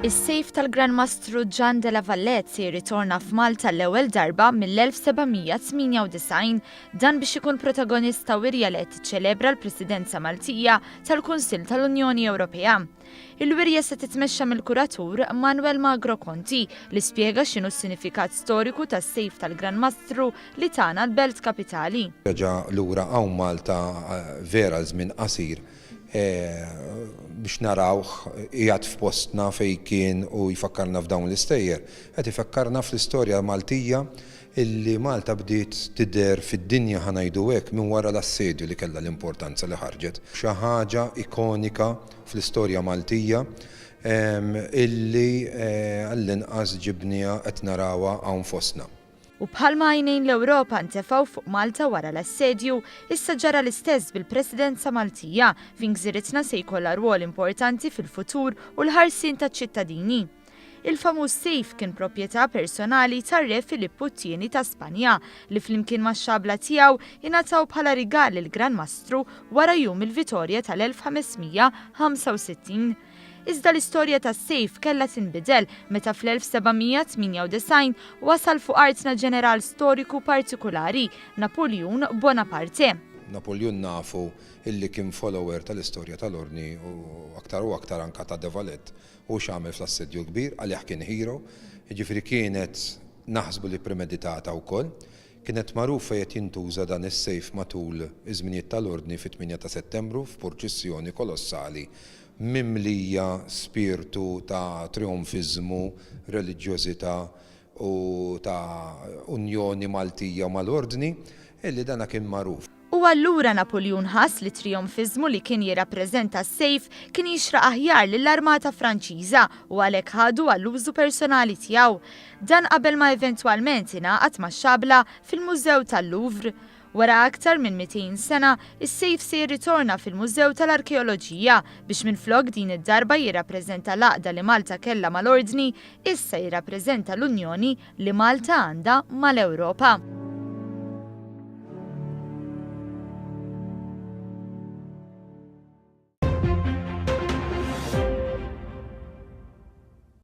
Is-sejf tal-Gran Mastru Gian della Vallette se jirritorna f'Malta l-ewwel darba mill-1798 dan biex ikun protagonista wirja li qed tiċċelebra l-Presidenza Maltija tal-Kunsill tal-Unjoni Ewropea. Il-wirja se titmexxa mill-kuratur Manuel Magro Conti li spjega x'inhu s-sinifikat storiku tas-sejf tal-Gran Mastru li tagħna l-Belt Kapitali. Reġa' lura hawn Malta vera żmien qasir biex narawh qiegħed f'postna fejn kien u jfakkarna f'dawn l-istejjer. Qed ifakkarna fl-istorja Maltija illi Malta bdiet tidher fid-dinja ħanajdu hekk minn wara l-assedju li kellha l-importanza li ħarġet. Xi ħaġa ikonika fl-istorja Maltija illi għall-inqas ġibnija qed narawha hawn fostna. U bħalma għajnejn l-Ewropa ntefgħu fuq Malta wara l-assedju, issa ġara l-istess bil-Presidenza Maltija fin gżiritna se jkollha rwol importanti fil-futur u l-ħarsien taċ-ċittadini. Il-famuż sejf kien proprjetà personali tar-Re Filippu Tieni ta' Spanja li flimkien max-xabla tiegħu ingħataw bħala rigal lill-Gran Mastru wara jum il-Vitorja tal-1565. Iżda l-istorja tas-sejf kellha tinbidel meta fl-1798 wasal fuq artna ġeneral storiku partikulari, Napoleon Bonaparte. Napoleon nafu illi kien follower tal-istorja tal-Ordni u aktar anka ta' De Valette u x'għamel fl-assedju kbir għalih kien hero, jiġifieri kienet naħsbu li premeditata wkoll. Kienet magħrufa qed jintuża dan is-sejf matul iż-żminijiet tal-Ordni fit-8 ta' Settembru f'purċissjoni kolossali mimlija spiritu ta' trionfiżmu, reliġjożità u ta' unjoni Maltija mal-Ordni, illi dana kien magħruf. U allura Napoleon ħass li trionfiżmu li kien jirrappreżenta s-sejf kien jixraq aħjar lill-Armata Franċiża u għalhekk ħadu għall-użu personali tiegħu. Dan qabel ma eventwalment ingħaqad max-xabla fil-Mużew tal-Louvre. Wara aktar minn 200 sena, is-sejf se jirritorna fil-Mużew tal-Arkeoloġija biex minflok din id-darba jirrappreżenta l-għaqda li Malta kellha mal-Ordni, issa jirrappreżenta l-Unjoni li Malta għandha mal-Ewropa.